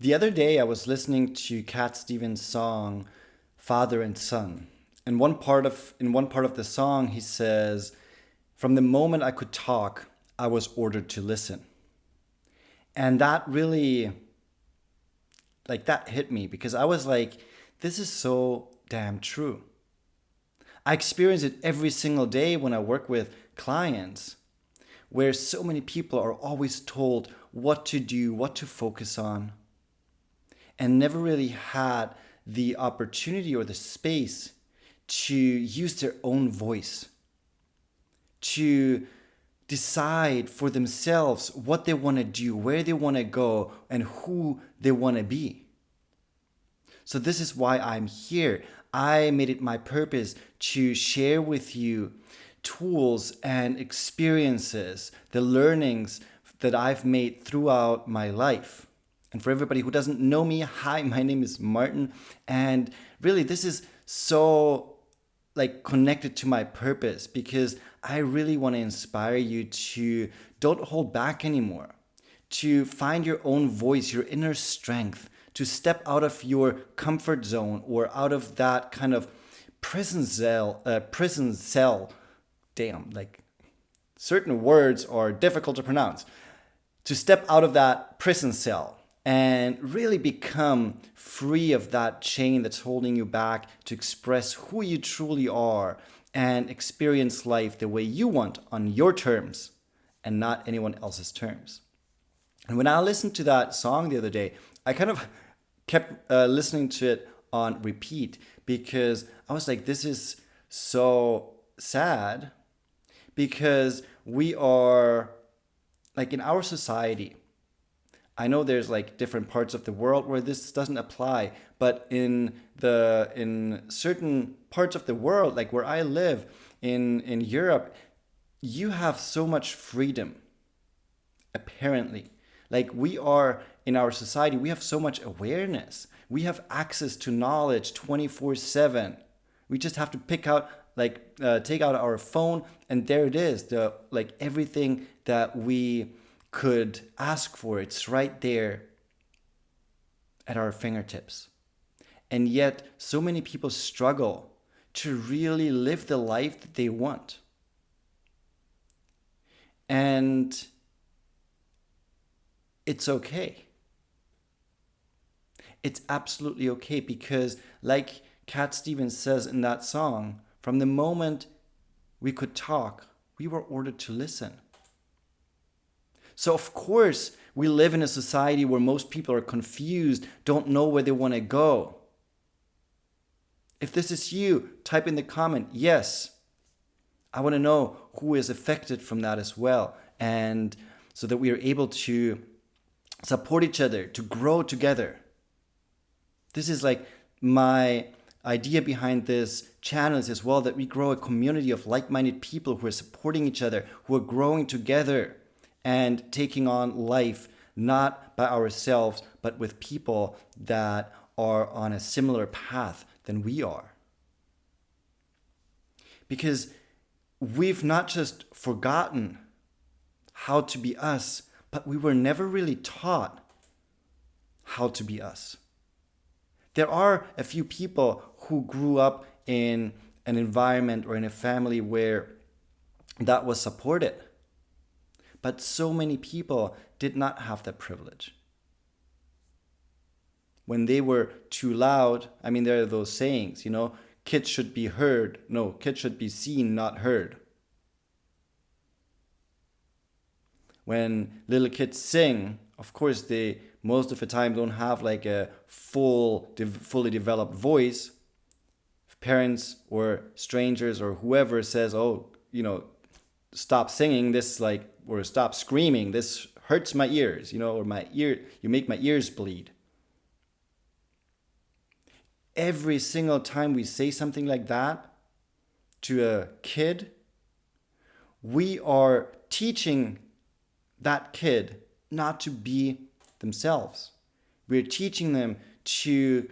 The other day, I was listening to Cat Stevens' song "Father and Son," and one part of the song, he says, "From the moment I could talk, I was ordered to listen," and that really, that hit me because I was like, "This is so damn true." I experience it every single day when I work with clients, where so many people are always told what to do, what to focus on, and never really had the opportunity or the space to use their own voice, to decide for themselves what they want to do, where they want to go, and who they want to be. So, this is why I'm here. I made it my purpose to share with you tools and experiences, the learnings that I've made throughout my life. And for everybody who doesn't know me, hi, my name is Martin. And really, this is so connected to my purpose because I really want to inspire you to don't hold back anymore, to find your own voice, your inner strength, to step out of your comfort zone or out of that kind of prison cell. Damn, certain words are difficult to pronounce. To step out of that prison cell and really become free of that chain that's holding you back to express who you truly are and experience life the way you want on your terms and not anyone else's terms. And when I listened to that song the other day, I kind of kept listening to it on repeat because I was like, this is so sad because we are in our society. I know there's different parts of the world where this doesn't apply, but in certain parts of the world, like where I live in Europe, you have so much freedom. Apparently, we are in our society, we have so much awareness. We have access to knowledge 24/7. We just have to take out our phone, and there it is. The everything that we could ask for, it's right there at our fingertips. And yet, so many people struggle to really live the life that they want. And it's okay. It's absolutely okay because, like Cat Stevens says in that song, from the moment we could talk, we were ordered to listen. So, of course, we live in a society where most people are confused, don't know where they want to go. If this is you, type in the comment, yes. I want to know who is affected from that as well. And so that we are able to support each other, to grow together. This is my idea behind this channel is as well that we grow a community of like-minded people who are supporting each other, who are growing together and taking on life not by ourselves, but with people that are on a similar path than we are. Because we've not just forgotten how to be us, but we were never really taught how to be us. There are a few people who grew up in an environment or in a family where that was supported. But so many people did not have that privilege. When they were too loud, there are those sayings, kids should be heard. No, kids should be seen, not heard. When little kids sing, of course, they most of the time don't have a fully developed voice. If parents or strangers or whoever says, oh, stop singing this, or stop screaming, this hurts my ears, or you make my ears bleed. Every single time we say something like that to a kid, we are teaching that kid not to be themselves. We're teaching them to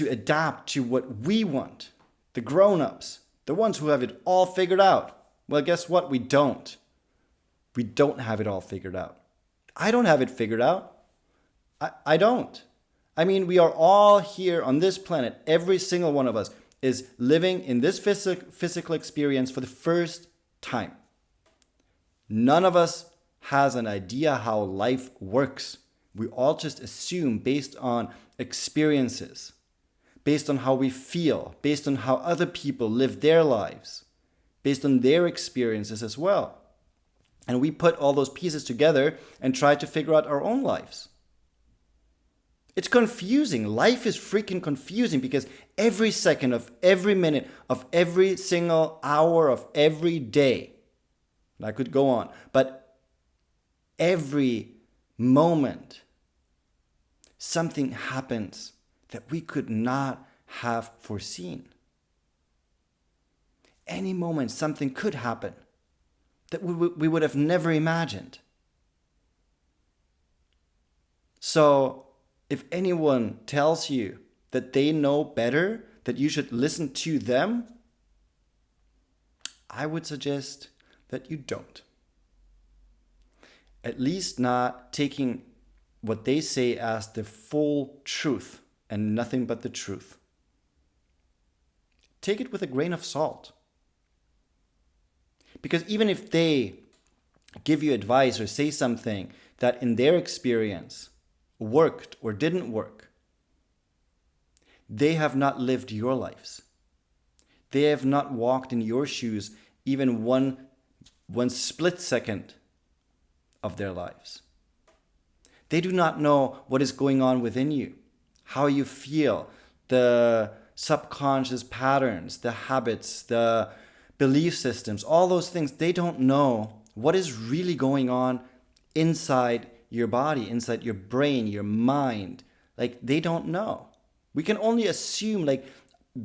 adapt to what we want. The grown-ups, the ones who have it all figured out. Well, guess what? We don't. We don't have it all figured out. I don't have it figured out. I don't. I mean, we are all here on this planet. Every single one of us is living in this physical experience for the first time. None of us has an idea how life works. We all just assume based on experiences, based on how we feel, based on how other people live their lives, based on their experiences as well. And we put all those pieces together and try to figure out our own lives. It's confusing. Life is freaking confusing because every second of every minute of every single hour of every day, and I could go on, but every moment, something happens that we could not have foreseen. Any moment, something could happen that we would have never imagined. So, if anyone tells you that they know better, that you should listen to them, I would suggest that you don't. At least not taking what they say as the full truth and nothing but the truth. Take it with a grain of salt. Because even if they give you advice or say something that in their experience worked or didn't work, they have not lived your lives. They have not walked in your shoes even one split second of their lives. They do not know what is going on within you, how you feel, the subconscious patterns, the habits, the belief systems, all those things. They don't know what is really going on inside your body, inside your brain, your mind. Like, they don't know. We can only assume, like,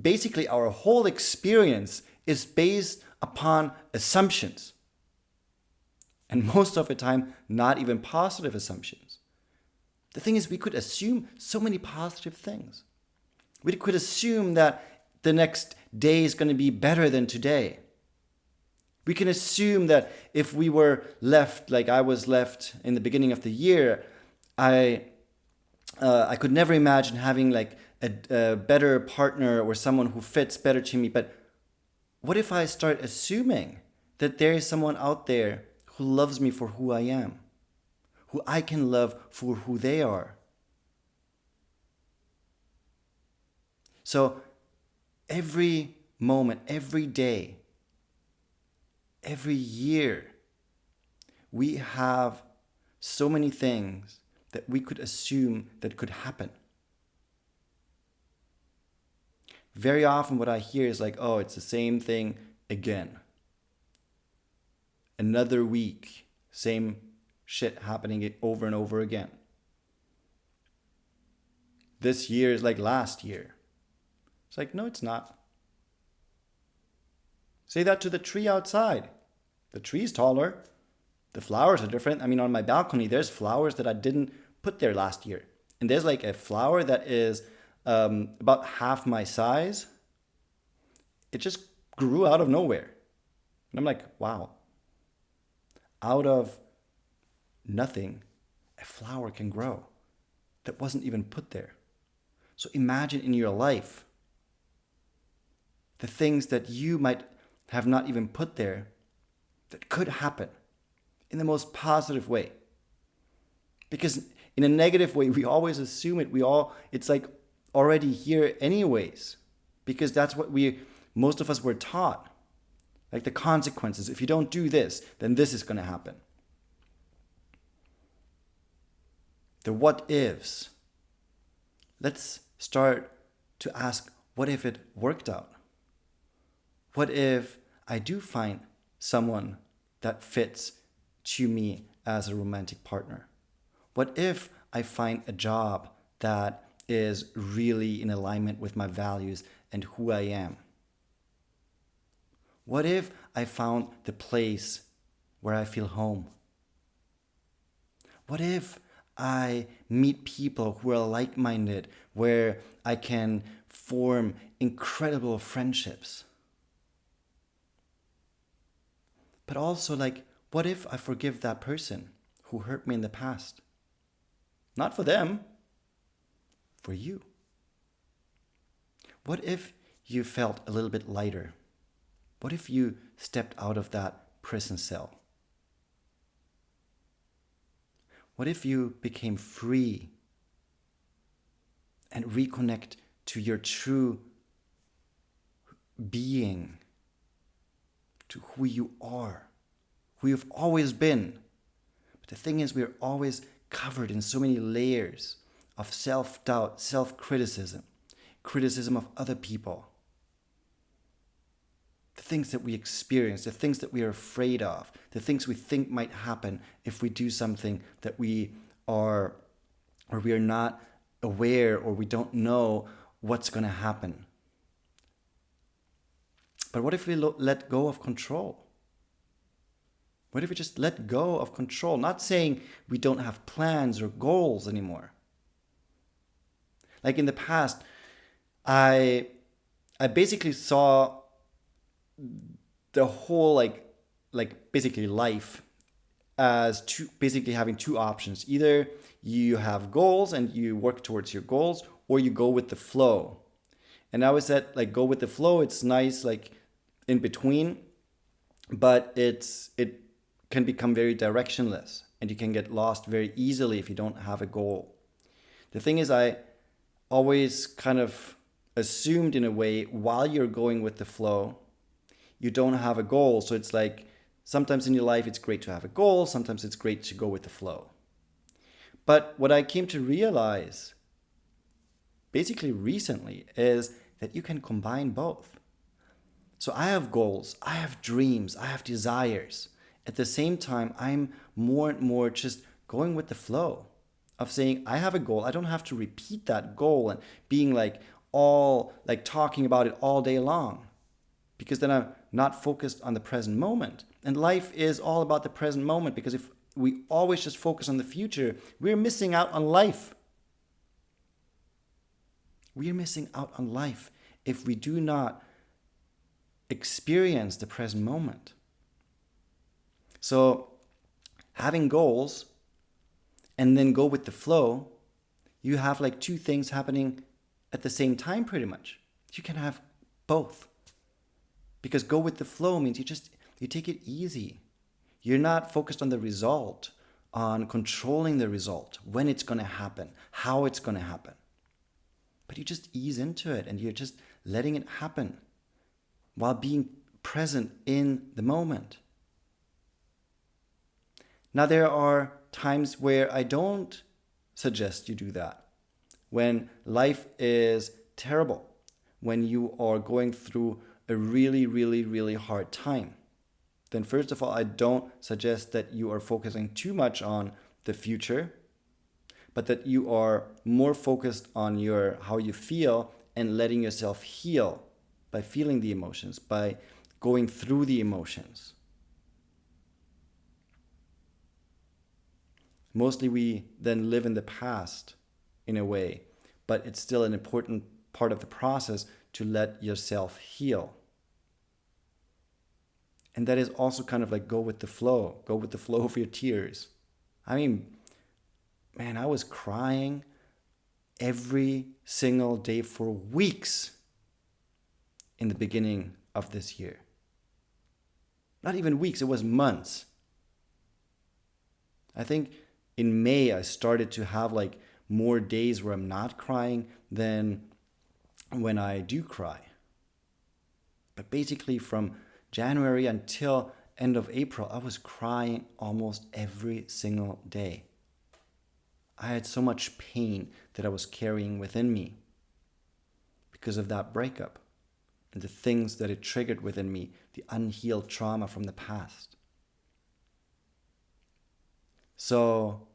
basically our whole experience is based upon assumptions. And most of the time, not even positive assumptions. The thing is, we could assume so many positive things. We could assume that the next day is going to be better than today. We can assume that if we were left like I was left in the beginning of the year, I could never imagine having like a better partner or someone who fits better to me. But what if I start assuming that there is someone out there who loves me for who I am, who I can love for who they are? So every moment, every day, every year, we have so many things that we could assume that could happen. Very often what I hear is like, oh, it's the same thing again. Another week, same shit happening over and over again. This year is like last year. It's like, no, it's not. Say that to the tree outside. The tree's taller. The flowers are different. I mean, on my balcony, there's flowers that I didn't put there last year. And there's like a flower that is about half my size. It just grew out of nowhere. And I'm like, wow. Out of nothing, a flower can grow that wasn't even put there. So imagine in your life the things that you might have not even put there that could happen in the most positive way. Because in a negative way, we always assume it. It's like already here anyways, because that's what most of us were taught. Like the consequences. If you don't do this, then this is going to happen. The what ifs. Let's start to ask, what if it worked out? What if I do find someone that fits to me as a romantic partner? What if I find a job that is really in alignment with my values and who I am? What if I found the place where I feel home? What if I meet people who are like-minded, where I can form incredible friendships? But also, like, what if I forgive that person who hurt me in the past? Not for them, for you? What if you felt a little bit lighter? What if you stepped out of that prison cell? What if you became free and reconnect to your true being, to who you are, who you've always been? But the thing is, we're always covered in so many layers of self-doubt, self-criticism, criticism of other people, the things that we experience, the things that we are afraid of, the things we think might happen if we do something that we are not aware, or we don't know what's going to happen. But what if we let go of control? What if we just let go of control? Not saying we don't have plans or goals anymore. Like in the past, I basically saw the whole like basically life as basically having two options. Either you have goals and you work towards your goals, or you go with the flow. And I was that like go with the flow. It's nice like in between, but it can become very directionless, and you can get lost very easily if you don't have a goal. The thing is, I always kind of assumed in a way, while you're going with the flow, you don't have a goal. So it's like sometimes in your life it's great to have a goal, sometimes it's great to go with the flow. But what I came to realize basically recently is that you can combine both. So I have goals, I have dreams, I have desires. At the same time, I'm more and more just going with the flow of saying, I have a goal. I don't have to repeat that goal and being like talking about it all day long, because then I'm not focused on the present moment. And life is all about the present moment, because if we always just focus on the future, we're missing out on life. We are missing out on life if we do not experience the present moment. So having goals and then go with the flow, you have like two things happening at the same time pretty much. You can have both. Because go with the flow means you take it easy. You're not focused on the result, on controlling the result, when it's going to happen, how it's going to happen. But you just ease into it and you're just letting it happen while being present in the moment. Now, there are times where I don't suggest you do that. When life is terrible, when you are going through a really, really, really hard time, then first of all, I don't suggest that you are focusing too much on the future, but that you are more focused on how you feel and letting yourself heal by feeling the emotions, by going through the emotions. Mostly we then live in the past in a way, but it's still an important part of the process to let yourself heal. And that is also kind of like go with the flow of your tears. I mean, man, I was crying every single day for weeks in the beginning of this year. Not even weeks, it was months. I think in May, I started to have like more days where I'm not crying than when I do cry. But basically from January until end of April, I was crying almost every single day. I had so much pain that I was carrying within me because of that breakup and the things that it triggered within me, the unhealed trauma from the past. So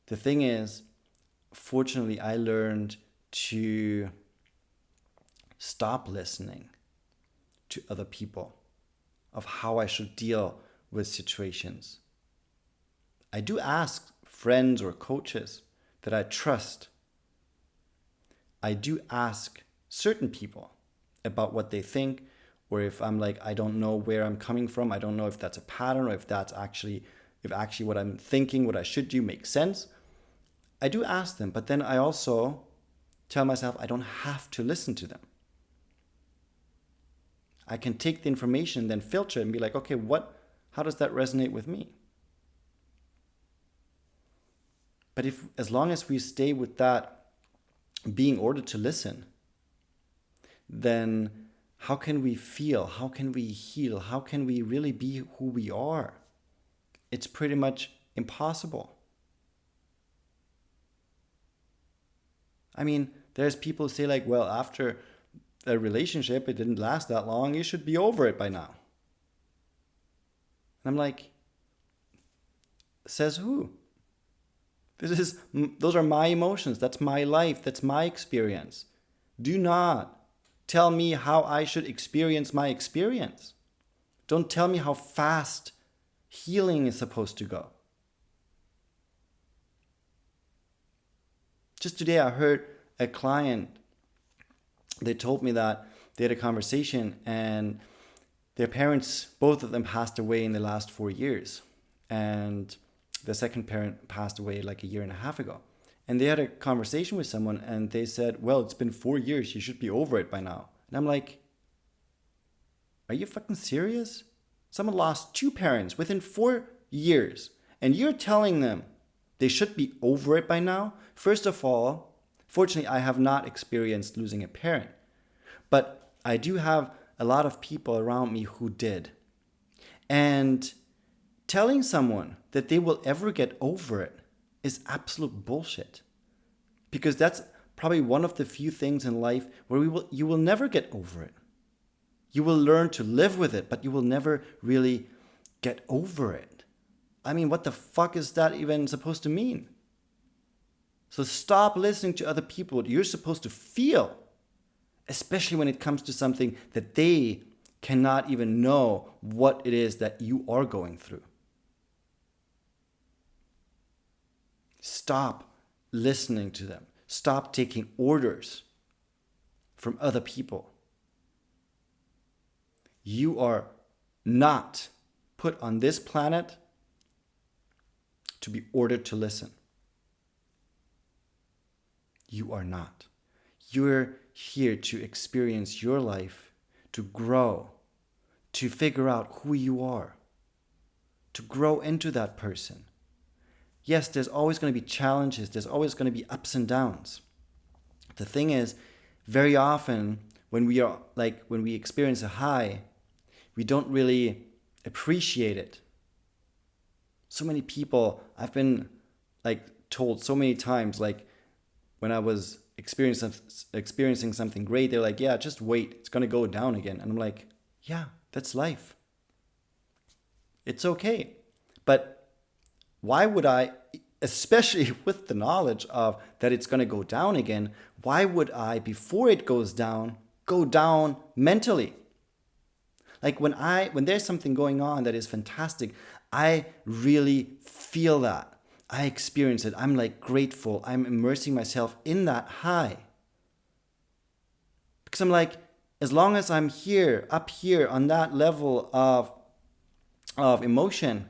the thing is, fortunately, I learned to stop listening to other people of how I should deal with situations. I do ask friends or coaches that I trust. I do ask certain people about what they think, or if I'm like, I don't know where I'm coming from. I don't know if that's a pattern or if actually what I'm thinking, what I should do makes sense. I do ask them, but then I also tell myself I don't have to listen to them. I can take the information, then filter it and be like, okay, how does that resonate with me? But as long as we stay with that being ordered to listen, then how can we feel? How can we heal? How can we really be who we are? It's pretty much impossible. I mean, there's people who say like, well, after a relationship, it didn't last that long, you should be over it by now. And I'm like, says who? Those are my emotions. That's my life. That's my experience. Do not tell me how I should experience my experience. Don't tell me how fast healing is supposed to go. Just today I heard a client, they told me that they had a conversation and their parents, both of them passed away in the last 4 years. And the second parent passed away like a year and a half ago. And they had a conversation with someone and they said, well, it's been 4 years. You should be over it by now. And I'm like, are you fucking serious? Someone lost 2 parents within 4 years. And you're telling them they should be over it by now? First of all, fortunately, I have not experienced losing a parent. But I do have a lot of people around me who did. And telling someone that they will ever get over it is absolute bullshit. Because that's probably one of the few things in life where you will never get over it. You will learn to live with it, but you will never really get over it. I mean, what the fuck is that even supposed to mean? So stop listening to other people, what you're supposed to feel, especially when it comes to something that they cannot even know what it is that you are going through. Stop listening to them. Stop taking orders from other people. You are not put on this planet to be ordered to listen. You are not. You're here to experience your life, to grow, to figure out who you are, to grow into that person. Yes, there's always going to be challenges. There's always going to be ups and downs. The thing is, very often when we experience a high, we don't really appreciate it. So many people, I've been told so many times, when I was experiencing something great, they're like, yeah, just wait, it's going to go down again. And I'm like, yeah, that's life. It's okay. But why would I, especially with the knowledge of that it's going to go down again, why would I, before it goes down, go down mentally? When there's something going on that is fantastic, I really feel that. I experience it. I'm grateful. I'm immersing myself in that high. Because I'm as long as I'm up here on that level of emotion,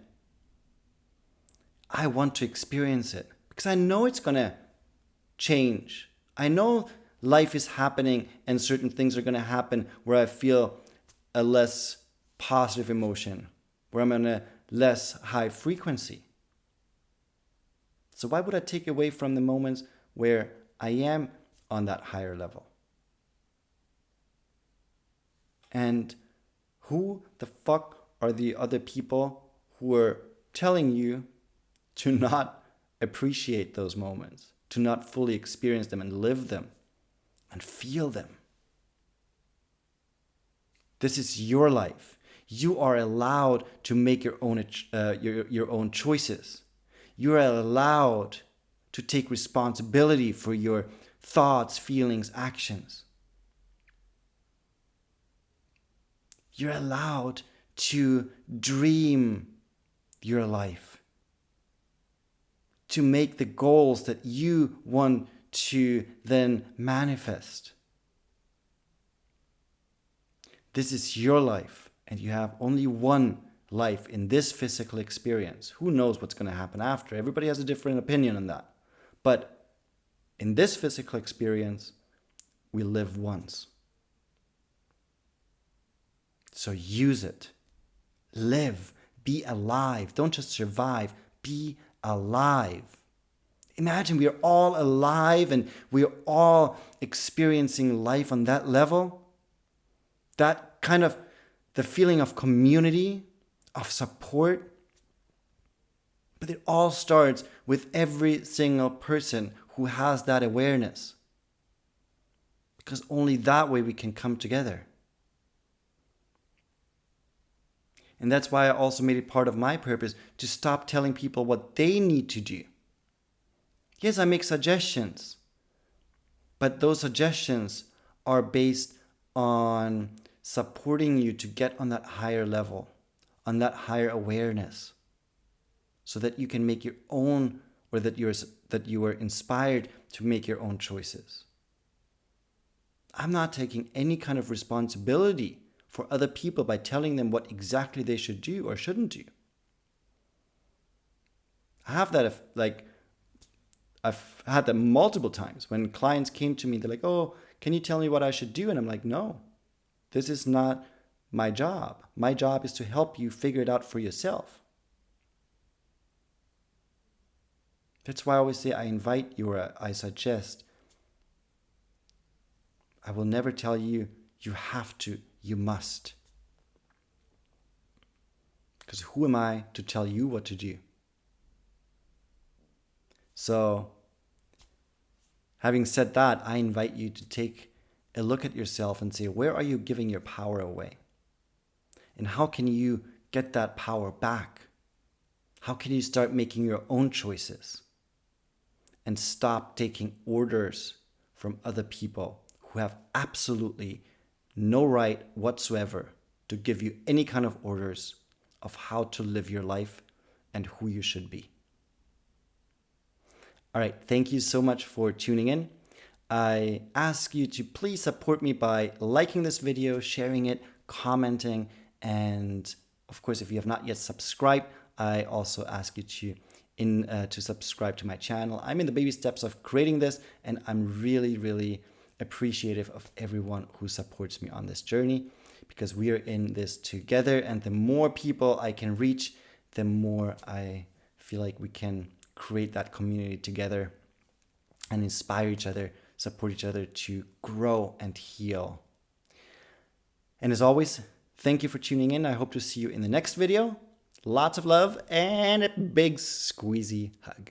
I want to experience it. Because I know it's going to change. I know life is happening and certain things are going to happen where I feel a less positive emotion, where I'm on a less high frequency. So why would I take away from the moments where I am on that higher level? And who the fuck are the other people who are telling you to not appreciate those moments, to not fully experience them and live them and feel them? This is your life. You are allowed to make your own choices. You are allowed to take responsibility for your thoughts, feelings, actions. You're allowed to dream your life, to make the goals that you want to then manifest. This is your life, and you have only one life in this physical experience. Who knows what's going to happen after? Everybody has a different opinion on that. But In this physical experience, we live once. So use it. Live. Be alive. Don't just survive. Be alive. Imagine we are all alive and we are all experiencing life on that level. That kind of the feeling of community, of support. But it all starts with every single person who has that awareness. Because only that way we can come together. And that's why I also made it part of my purpose to stop telling people what they need to do. Yes, I make suggestions, but those suggestions are based on supporting you to get on that higher level, on that higher awareness, so that you can make your own, or that you are inspired to make your own choices. I'm not taking any kind of responsibility for other people by telling them what exactly they should do or shouldn't do. I have that, I've had that multiple times when clients came to me, they're like, oh, can you tell me what I should do? And I'm like, no, this is not my job. My job is to help you figure it out for yourself. That's why I always say I invite you, or I suggest. I will never tell you, you have to, you must. Because who am I to tell you what to do? So, having said that, I invite you to take a look at yourself and say, where are you giving your power away? And how can you get that power back? How can you start making your own choices? And stop taking orders from other people who have absolutely no right whatsoever to give you any kind of orders of how to live your life and who you should be. All right, thank you so much for tuning in. I ask you to please support me by liking this video, sharing it, commenting, and of course, if you have not yet subscribed, I also ask you to subscribe to my channel. I'm in the baby steps of creating this, and I'm really, really appreciative of everyone who supports me on this journey, because we are in this together, and the more people I can reach, the more I feel like we can create that community together and inspire each other, support each other to grow and heal. And as always, thank you for tuning in. I hope to see you in the next video. Lots of love and a big squeezy hug.